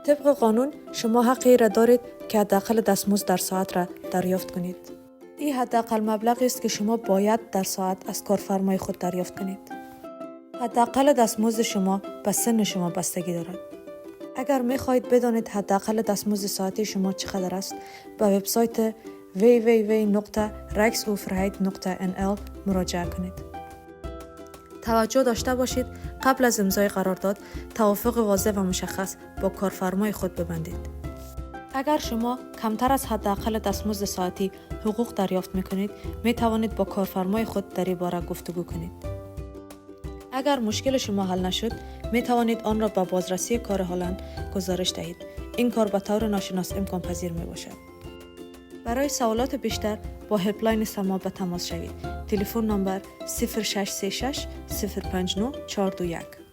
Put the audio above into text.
طبق قانون شما حقی را دارید که حداقل دستمزد در ساعت را دریافت کنید. این حداقل مبلغی است که شما باید در ساعت از کارفرمای خود دریافت کنید. حداقل دستمزد شما به سن شما بستگی دارد. اگر می‌خواهید بدانید حداقل دستمزد ساعتی شما چقدر است، به وبسایت www.rijksoverheid.nl مراجعه کنید. توجه داشته باشید قبل از امضای قرارداد توافق واضح و مشخص با کارفرمای خود ببندید. اگر شما کمتر از حداقل دستمزد ساعتی حقوق دریافت می‌کنید، می‌توانید با کارفرمای خود در این باره گفتگو کنید. اگر مشکل شما حل نشد، می‌توانید آن را به بازرسی کار هلند گزارش دهید. این کار به طور ناشناس امکان پذیر می‌باشد. برای سوالات بیشتر با هلپلاین سما به تماس شوید. تلفن نمبر 0636 059 421.